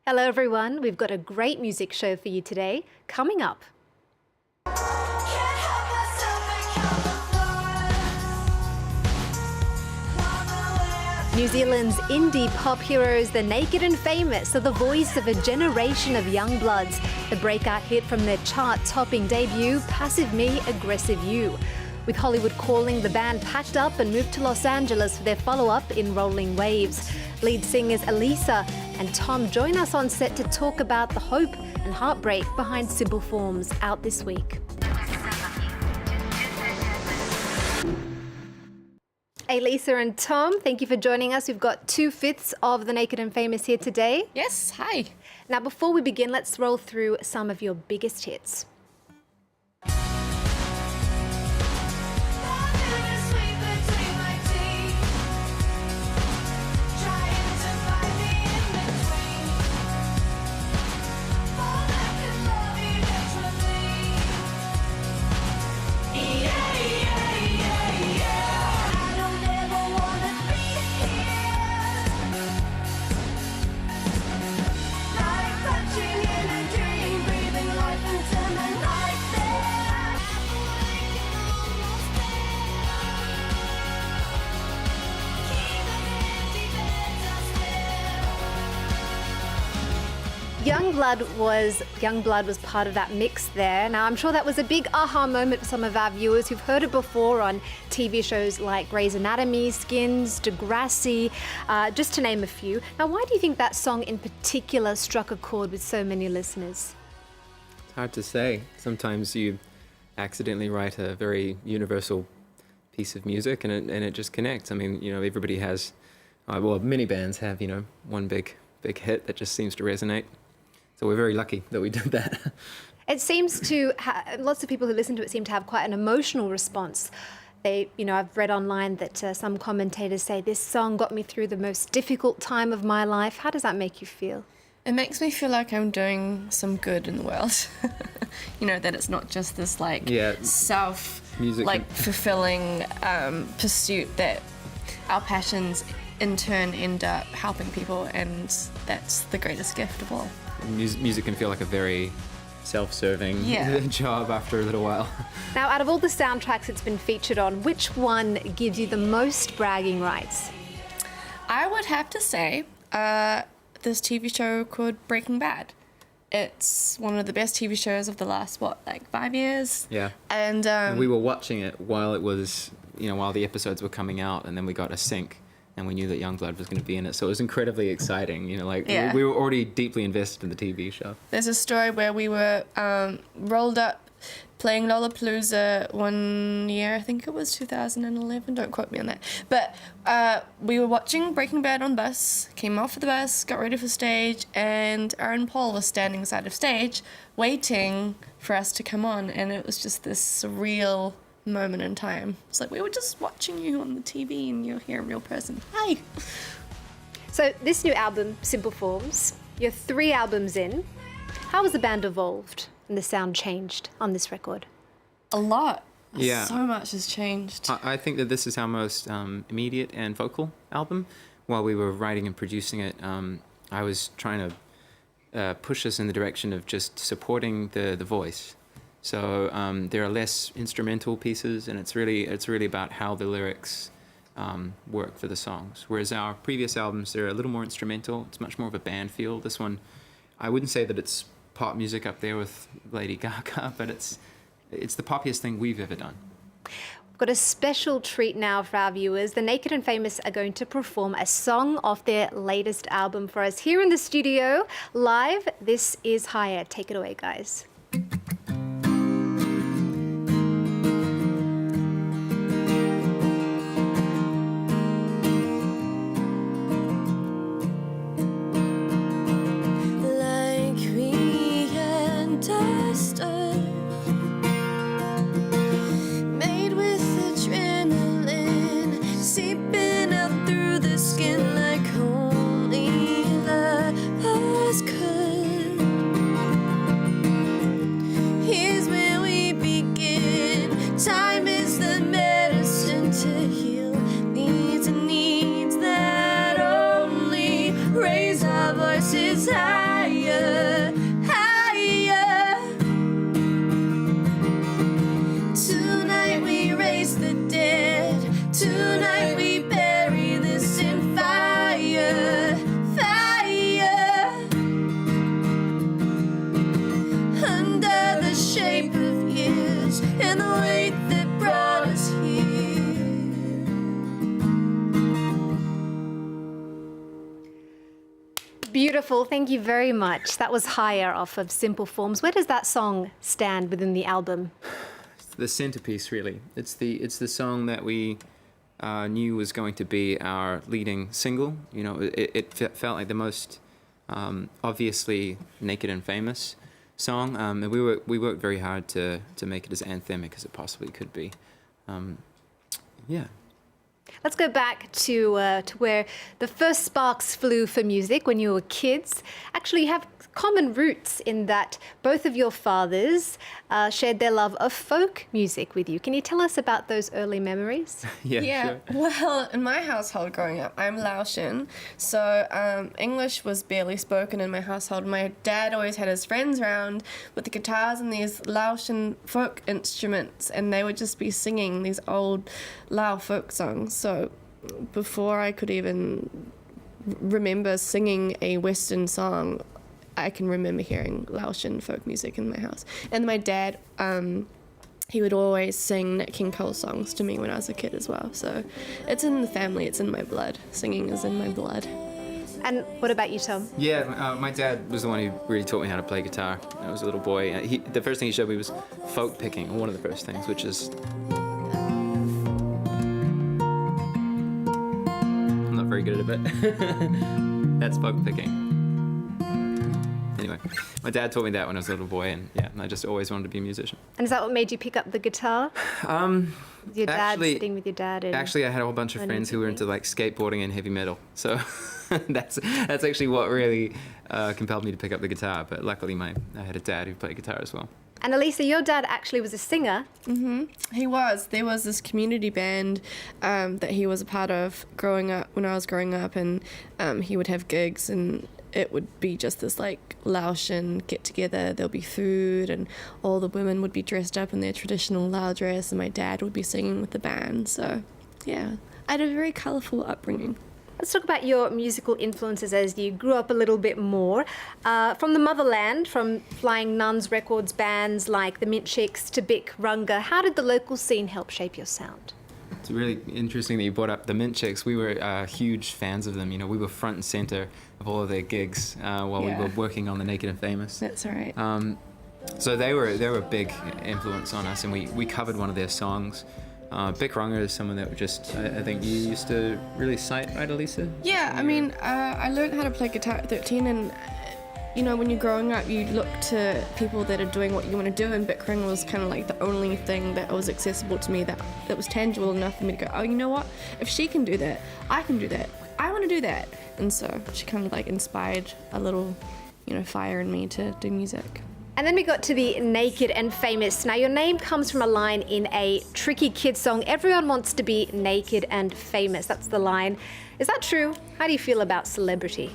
Hello everyone, we've got a great music show for you today. Coming up. New Zealand's indie pop heroes, the Naked and Famous, are the voice of a generation of young bloods. The breakout hit from their chart-topping debut, Passive Me, Aggressive You. With Hollywood calling, the band packed up and moved to Los Angeles for their follow-up in Rolling Waves. Lead singers Alisa and Thom join us on set to talk about the hope and heartbreak behind Simple Forms, out this week. Alisa and Thom, thank you for joining us. We've got 2/5 of the Naked and Famous here today. Yes, hi. Now, before we begin, let's roll through some of your biggest hits. Young Blood was part of that mix there. Now, I'm sure that was a big aha moment for some of our viewers who've heard it before on TV shows like Grey's Anatomy, Skins, Degrassi, just to name a few. Now, why do you think that song in particular struck a chord with so many listeners? It's hard to say. Sometimes you accidentally write a very universal piece of music and it just connects. I mean, everybody has, many bands have, one big hit that just seems to resonate. So we're very lucky that we did that. It seems to, lots of people who listen to it seem to have quite an emotional response. I've read online that some commentators say this song got me through the most difficult time of my life. How does that make you feel? It makes me feel like I'm doing some good in the world. That it's not just this fulfilling pursuit, that our passions in turn end up helping people, and that's the greatest gift of all. Music can feel like a very self-serving job after a little while. Now, out of all the soundtracks it's been featured on, which one gives you the most bragging rights? I would have to say this TV show called Breaking Bad. It's one of the best TV shows of the last, 5 years? Yeah. And we were watching it while it was, while the episodes were coming out, and then we got a sync. And we knew that Youngblood was going to be in it, so it was incredibly exciting. We were already deeply invested in the TV show. There's a story where we were rolled up playing Lollapalooza one year, I think it was 2011, don't quote me on that. But we were watching Breaking Bad on the bus, came off of the bus, got ready for stage, and Aaron Paul was standing side of stage waiting for us to come on, and it was just this surreal moment in time. It's like we were just watching you on the TV and you're here in real person. Hi! So this new album, Simple Forms, you're 3 albums in. How has the band evolved and the sound changed on this record? A lot. Yeah. So much has changed. I think that this is our most immediate and vocal album. While we were writing and producing it, I was trying to push us in the direction of just supporting the voice. So there are less instrumental pieces, and it's really about how the lyrics work for the songs. Whereas our previous albums, they're a little more instrumental. It's much more of a band feel. This one, I wouldn't say that it's pop music up there with Lady Gaga, but it's the poppiest thing we've ever done. We've got a special treat now for our viewers. The Naked and Famous are going to perform a song off their latest album for us here in the studio, live. This is Higher. Take it away, guys. voices high. Beautiful. Thank you very much. That was Higher off of Simple Forms. Where does that song stand within the album? It's the centerpiece, really. It's the song that we knew was going to be our leading single. You know, it felt like the most obviously naked and famous song, and we worked very hard to make it as anthemic as it possibly could be. Yeah. Let's go back to where the first sparks flew for music when you were kids. Actually, you have common roots in that both of your fathers shared their love of folk music with you. Can you tell us about those early memories? Yeah. Sure. Well, in my household growing up, I'm Laotian, so English was barely spoken in my household. My dad always had his friends around with the guitars and these Laotian folk instruments, and they would just be singing these old Lao folk songs. So before I could even remember singing a Western song, I can remember hearing Laotian folk music in my house. And my dad, he would always sing Nat King Cole songs to me when I was a kid as well. So it's in the family, it's in my blood. Singing is in my blood. And what about you, Tom? Yeah, my dad was the one who really taught me how to play guitar when I was a little boy. The first thing he showed me was folk picking, one of the first things, which is... I'm not very good at it, but that's folk picking. Anyway, my dad taught me that when I was a little boy, and yeah, I just always wanted to be a musician. And is that what made you pick up the guitar? Your dad, actually, sitting with your dad? And actually, I had a whole bunch of friends who were into like skateboarding and heavy metal, so that's actually what really compelled me to pick up the guitar. But luckily, I had a dad who played guitar as well. And Alisa, your dad actually was a singer. Mm-hmm. He was. There was this community band that he was a part of growing up, when I was growing up, and he would have gigs, and it would be just this like Laotian get together. There'll be food, and all the women would be dressed up in their traditional Lao dress, and my dad would be singing with the band. So yeah, I had a very colourful upbringing. Let's talk about your musical influences as you grew up a little bit more. From the motherland, from Flying Nuns Records bands like the Mint Chicks to Bic Runga, how did the local scene help shape your sound? It's really interesting that you brought up the Mint Chicks. We were huge fans of them. You know, we were front and center of all of their gigs while we were working on the Naked and Famous. That's all right. So they were a big influence on us, and we covered one of their songs. Bic Runga is someone that just I think you used to really cite, right, Alisa? Yeah, I mean, I learned how to play guitar at 13, and you know, when you're growing up, you look to people that are doing what you want to do, and Bic Runga was kind of like the only thing that was accessible to me that was tangible enough for me to go, oh, you know what? If she can do that, I can do that. I want to do that. And so she kind of like inspired a little, you know, fire in me to do music. And then we got to the Naked and Famous. Now, your name comes from a line in a Tricky Kid song. Everyone wants to be naked and famous. That's the line. Is that true? How do you feel about celebrity?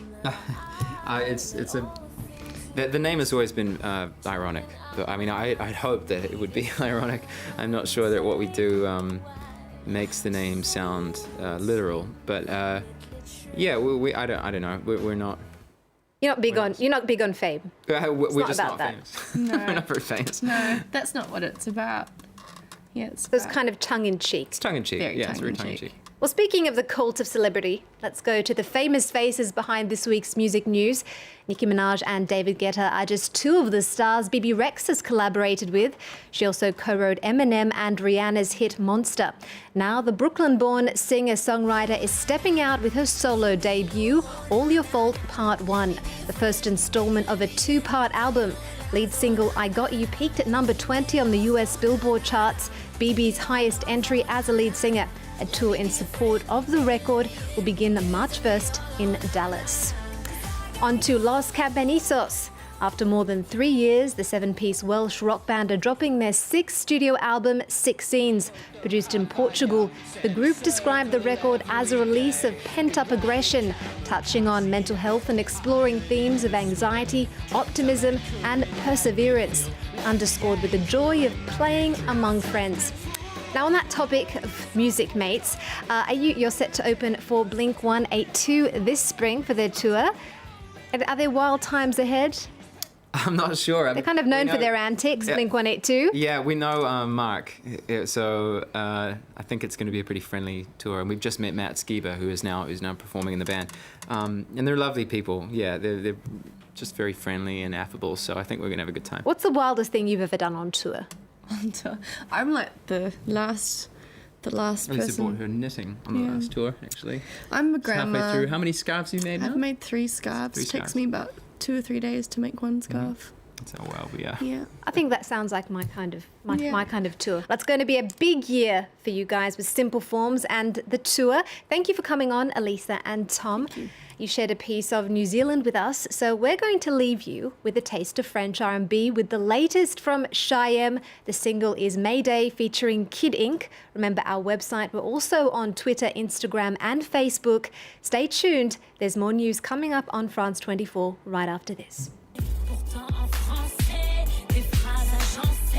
The name has always been ironic. But I mean, I'd hope that it would be ironic. I'm not sure that what we do makes the name sound literal. But yeah, I don't know. We're not. You're not big on fame. We're just about not that. famous. No. We're not very famous. No, that's not what it's about. Yeah, So it's kind of tongue-in-cheek. It's tongue-in-cheek. Very Yeah, it's very tongue-in-cheek. tongue-in-cheek. Well, speaking of the cult of celebrity, let's go to the famous faces behind this week's music news. Nicki Minaj and David Guetta are just two of the stars Bebe Rexha has collaborated with. She also co-wrote Eminem and Rihanna's hit Monster. Now the Brooklyn-born singer-songwriter is stepping out with her solo debut, All Your Fault Part 1, the first installment of a two-part album. Lead single I Got You peaked at number 20 on the US Billboard charts, Bebe's highest entry as a lead singer. A tour in support of the record will begin March 1st in Dallas. On to Los Campesinos. After more than 3 years, the seven-piece Welsh rock band are dropping their sixth studio album, Six Scenes. Produced in Portugal, the group described the record as a release of pent-up aggression, touching on mental health and exploring themes of anxiety, optimism and perseverance, underscored with the joy of playing among friends. Now, on that topic of music mates, you're set to open for Blink-182 this spring for their tour. Are there wild times ahead? I'm not sure. They're kind of known for their antics, Blink-182. Yeah, we know Mark, so I think it's going to be a pretty friendly tour. And we've just met Matt Skiba, who's now performing in the band, and they're lovely people. Yeah, they're just very friendly and affable. So I think we're going to have a good time. What's the wildest thing you've ever done on tour? I'm like the last Alisa person. bought her knitting on the last tour, actually. I'm a It's grandma. halfway through. How many scarves have you made now? I've made 3 scarves. Three It takes scarves. me about 2 or 3 days to make one scarf. That's how wild we are. Yeah. I think that sounds like my kind of Yeah. my kind of tour. It's going to be a big year for you guys with Simple Forms and the tour. Thank you for coming on, Alisa and Thom. Thank you. You shared a piece of New Zealand with us, so we're going to leave you with a taste of French R&B with the latest from Cheyenne. The single is Mayday featuring Kid Ink. Remember our website. We're also on Twitter, Instagram and Facebook. Stay tuned. There's more news coming up on France 24 right after this. Pourtant en français, des phrases agencées.